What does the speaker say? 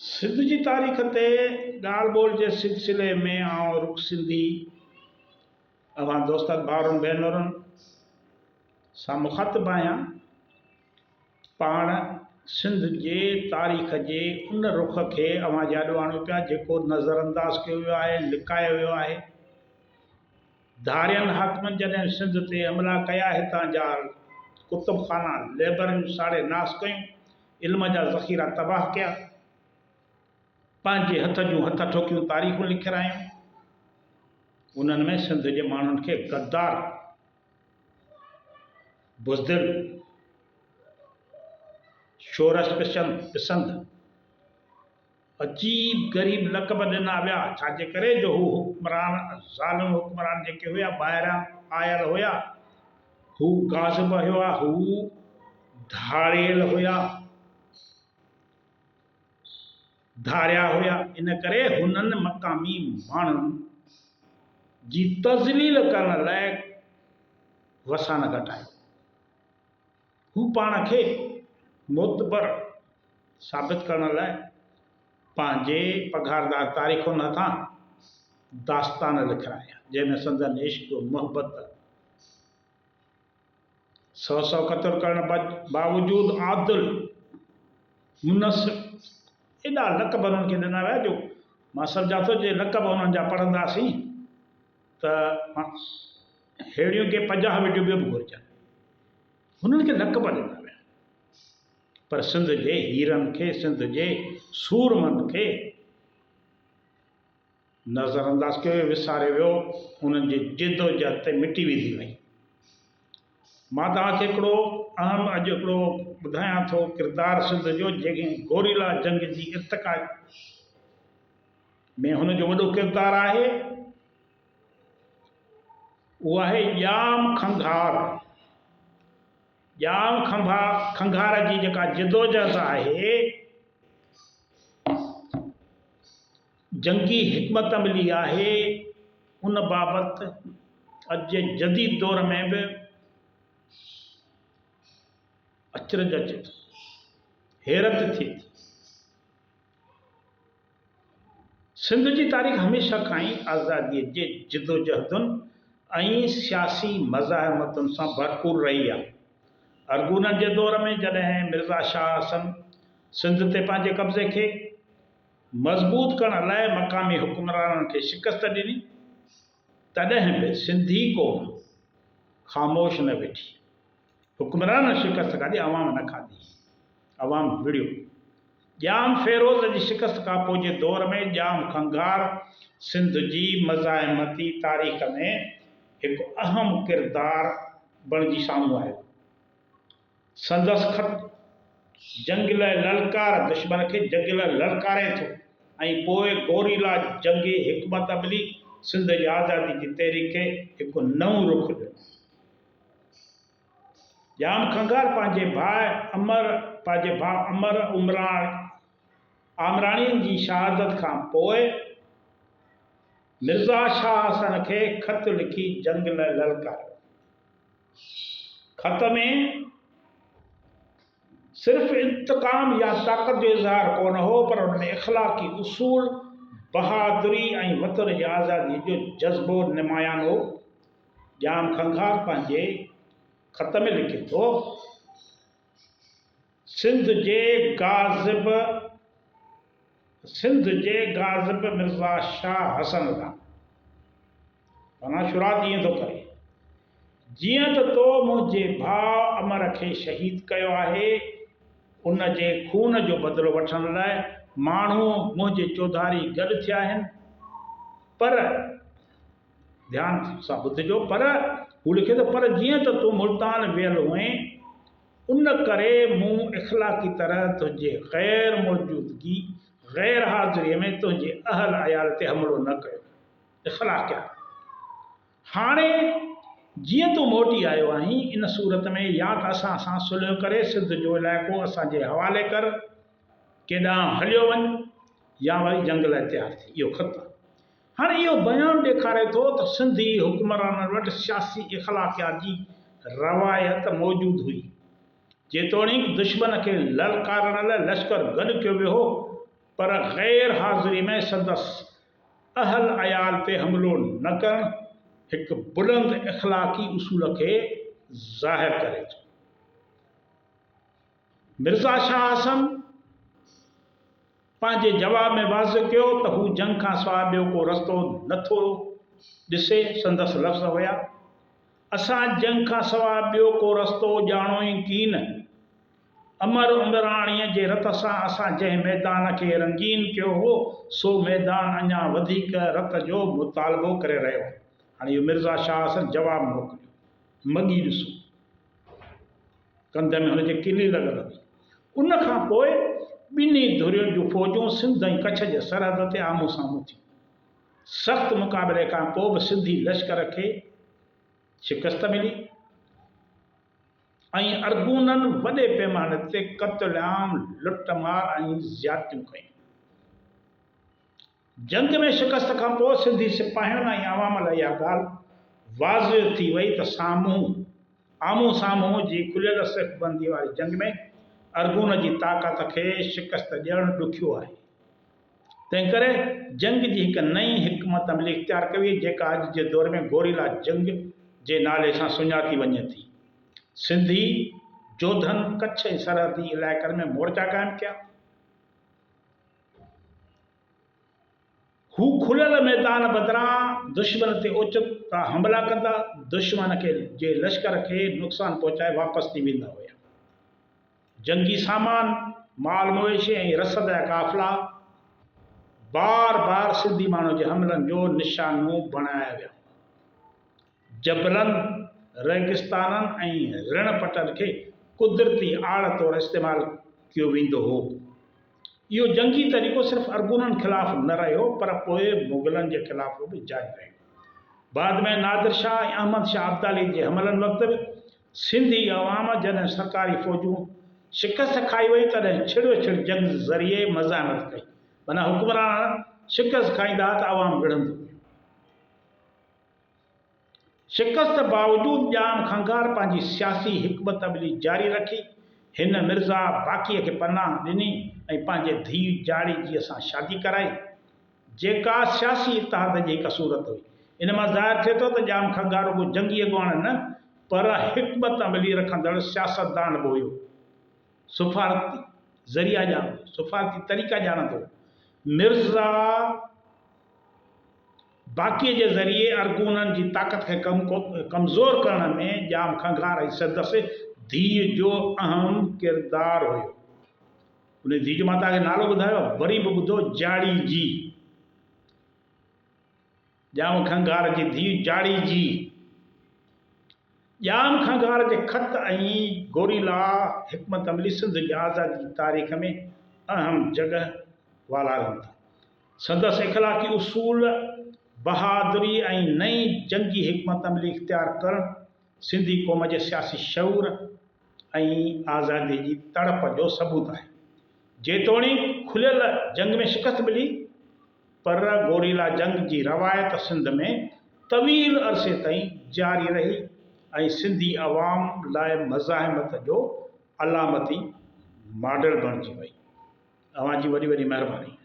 सिंध जी तारीख़ ते ॻाल्हि ॿोल जे सिलसिले में आउं रुख सिंधी अवां दोस्तनि भाउरनि भेनरुनि सां मुख़ातिबु आहियां। पाण सिंध जे तारीख़ जे उन रुख खे अवां ॼाणो आणियो पिया जेको नज़रअंदाज़ कयो वियो आहे, लिकायो वियो आहे। धारियनि हाकिमनि जॾहिं सिंध ते हमला कया, हितां जा कुतुबखाना लेबरनि साड़े नास कयूं, इल्म जा ज़ख़ीरा तबाह कया, पंहिंजे हथ जूं हथ ठोकियूं तारीख़ूं लिखारायूं। उन्हनि में सिंध जे माण्हुनि खे गद्दार, बुज़दिल, शोरश पसंद, अजीब गरीब लक़ब ॾिना विया। छाजे करे जो हू हुक्मरान, ज़ालिम हुक्मरान जेके हुया ॿाहिरां आयल हुया, हू गाज़िब हुया, हू धाड़ियल हुया, धारिया हुया। इन करे हुननि मक़ामी माण्हुनि जी तज़लील करण लाइ वसा न घटायो। हू पाण खे मोतबर साबित करण लाइ पंहिंजे पघारदार तारीख़ुनि हथां दास्तान लिखाया, जंहिंमें संदनि इश्क मोहबत सौ क़तल करण बावजूद आदिल, मुनसिब, एॾा लक़ब उन्हनि खे ॾिना विया जो मां सम्झां थो जे लक़ब उन्हनि जा पढ़ंदासीं त हेड़ियूं के 50 वीडियो ॿियो बि घुरिजनि। हुननि खे लक़ब ॾिना विया, पर सिंध जे हीरनि खे, सिंध जे सूरमनि खे नज़रअंदाज कयो, विसारे वियो, उन्हनि जी जिदोजहद ते मिटी विधी वई। मां तव्हांखे हिकिड़ो अहम अॼु हिकिड़ो ॿुधायां थो किरदारु सिंध जो, जेके गोरीला जंग जी इर्तिका में हुनजो वॾो किरदारु आहे। उहो आहे ॼाम खंघार। ॼाम खंघार जी जेका जिदोजहद आहे, जंगी हिकमत मिली आहे, उन बाबति अॼु जे जदीद दौर में बि अचरज अचे थो, हैरत थिए थी। सिंध जी तारीख़ हमेशह खां ई आज़ादीअ जे जिदोजहदुनि ऐं सियासी मज़ाहमतुनि सां भरपूर रही आहे। अरगूननि जे दौर में जॾहिं मिर्ज़ा शाह हसन सिंध ते पंहिंजे कब्ज़े खे मज़बूत करण लाइ मक़ामी हुक्मराननि खे शिकस्त ॾिनी, तॾहिं बि सिंधी क़ौम ख़ामोश न वेठी। हुक्मरान शिकस्त खाधी, अवाम न खाधी, अवाम विड़ियो। ॼाम फेरोज़ जी शिकस्त खां पोइ जे दौर में ॼाम खंघार सिंध जी मज़ाहमती तारीख़ में हिकु अहम किरदारु बणिजी साम्हूं आयो। संदसि ख़त जंग लाइ ललकार, दुश्मन खे जंग लाइ ललकारे थो, ऐं पोइ गोरीला जंगी हिकमत अमली सिंध जी आज़ादी जी तहरीक खे हिकु नओं रुख ॾिनो। ॼाम खंघार पंहिंजे भाउ अमर आमराणीअ जी शहादत खां पोइ मिर्ज़ा शाह हसन खे ख़त लिखी जंग लाइ ललकारियो। ख़त में सिर्फ़ इंतकाम या ताक़त जो इज़हार कोन हो, पर उनमें इख़लाक़ी उसूल, बहादुरी ऐं वतन जी आज़ादी जो जज़्बो निमायान हो। ॼाम खंघार पंहिंजे ख़त में लिखे थो, सिंध जे गाज़िब मिर्ज़ा शाह हसन खां माना शुरात ईअं थो करे, जीअं त तो मुंहिंजे भाउ अमर खे शहीद कयो आहे, उन जे खून जो बदिलो वठण लाइ माण्हू मुंहिंजे चौधारी गॾु थिया आहिनि। पर ध्यान सां ॿुधिजो, पर हू लिखे थो, पर जीअं त तूं मुल्तान वियल हुएं, उन करे मूं इख़लाक़ी तरह तुंहिंजे ग़ैर मौजूदगी, ग़ैर हाज़िरीअ में तुंहिंजे अहल अयाल ते हमिलो न कयो। इख़लाक़ हाणे जीअं तूं मोटी आयो आहीं, इन सूरत में या त असां सां सुलह करे सिंध जो इलाइक़ो असांजे हवाले कर, केॾांहुं हलियो वञ, या वरी जंग लाइ तयारु थी। इहो ख़त आहे। हाणे इहो बयानु ॾेखारे थो त सिंधी हुक्मराननि वटि सियासी इख़लाक़ियात जी रवायत मौजूदु हुई। जेतोणीकि दुश्मन खे ललकारण लाइ लश्कर गॾु कयो वियो हो, पर गैर हाज़िरी में संदसि अहल अयाल ते हमलो न करण एक बुलंद इख़लाक़ी उसूल के ज़ाहिर करे थो। मिर्ज़ा शाह हसन पंहिंजे जवाब में वाज़िह कयो त हू जंग खां सवाइ ॿियो को रस्तो नथो ॾिसे। संदसि लफ़्ज़ हुया, असां जंग खां सवाइ ॿियो को रस्तो ॼाणो ई कीन। अमर उमराणीअ जे रत सां असां जंहिं मैदान खे रंगीन कयो हो सो मैदान अञा वधीक रत जो मुतालबो करे रहियो। हाणे इहो मिर्ज़ा शाह हसन जवाबु मोकिलियो, मॻी ॾिसो, कंध में हुनजे किली लॻल हुई। उन खां पोइ ॿिन्ही धुरियुनि जूं फ़ौजूं सिंध ऐं कच्छ जे सरहद ते आम्हूं साम्हूं थियूं। सख़्त मुक़ाबले खां पोइ बि सिंधी लश्कर खे शिकस्त मिली ऐं अरगूननि वॾे पैमाने ते क़त्ल-ए-आम, लुटमार ऐं ज़्यादतियूं कयूं। जंग में शिकस्त खां पोइ सिंधी सिपाहियुनि ऐं अवाम लाइ इहा ॻाल्हि वाज़िह थी वई त आम्हूं साम्हूं जी खुलियल सिफ़बंदी वारी जंग में अरगून जी ताक़त खे शिकस्त ॾियणु ॾुखियो आहे। तंहिं करे जंग जी हिकु नई हिकमत अमली इख़्तियार कई वई, जेका अॼु जे दौर में गोरीला जंग जे नाले सां सुञाती वञे थी। सिंधी जोधनि कच्छ ऐं सरहदी इलाइक़नि में मोर्चा क़ाइमु कया। हू खुलियल मैदान बदिरां दुश्मन ते ओचिता हमला कंदा, दुश्मन जे लश्कर खे नुक़सानु पहुचाए वापसि थी वेंदा हुआ। जंगी सामान, माल मवेशी ऐं रसद जा काफ़िला बार बार सिंधी माण्हू जे हमलनि जो निशानो बणाया विया। जबलनि, रेगिस्ताननि ऐं रण पटनि खे कुदरती आड़ तौरु इस्तेमालु कयो वेंदो हो। इहो जंगी तरीक़ो सिर्फ़ु अरगूननि ख़िलाफ़ न रहियो, पर पोइ मुग़लनि जे ख़िलाफ़ बि जारी रहियो। बाद में नादिर शाह ऐं अहमद शाह अब्दाली जे हमलनि वक़्तु बि सिंधी अवाम जॾहिं सरकारी फ़ौजूं शिकस्त खाई वई तॾहिं छिड़ जंग ज़रिए मज़ाहमत कई। माना हुक्मरान शिकस्त खाईंदा त अवाम विढ़ंदी हुई। शिकस्त बावजूदि ॼाम खंघार पंहिंजी सियासी हिकमत अमली जारी रखी। हिन मिर्ज़ा बाक़ीअ खे पनाह ॾिनी ऐं पंहिंजे धीउ जाड़ी जी सां शादी कराई, जेका सियासी इतिहाद जी हिकु सूरत हुई। इन मां ज़ाहिर थिए थो त ॼाम खंघार रुॻो जंगी अॻुवान न, पर हिकमत अमली रखंदड़ सियासतदान बि हुयो। सुफ़ारती ज़रिया ॼाणंदो, सुफ़ारती तरीक़ा ॼाणंदो। मिर्ज़ा बाक़ीअ जे ज़रिए अरगूननि जी ताक़त खे कमज़ोर करण में ॼाम खंघार ऐं संदसि धीउ जो अहम किरदारु हुयो। उन धीउ जो मां तव्हांखे नालो ॿुधायो, वरी बि ॿुधो, जाड़ी जी। ॼाम खंघार जी धीउ जाड़ी जी। ॼाम खंघार जे ख़त ऐं गोरीला हिकमत अमली सिंध जी आज़ादी जी तारीख़ में अहम जॻह वालारनि था। संदसि इख़लाक़ी उसूल, बहादुरी ऐं नई जंगी हिकमत अमली इख़्तियार करणु सिंधी क़ौम जे सियासी शऊर ऐं आज़ादी जी तड़प जो सबूत आहे। जेतोणीकि खुलियल जंग में शिकस्त मिली, पर गोरीला जंग जी रवायत सिंध में तवील अरसे ताईं जारी रही ऐं सिंधी अवाम लाइ मज़ाहमत जो अलामती मॉडल बणिजी वई। तव्हांजी वॾी वॾी महिरबानी।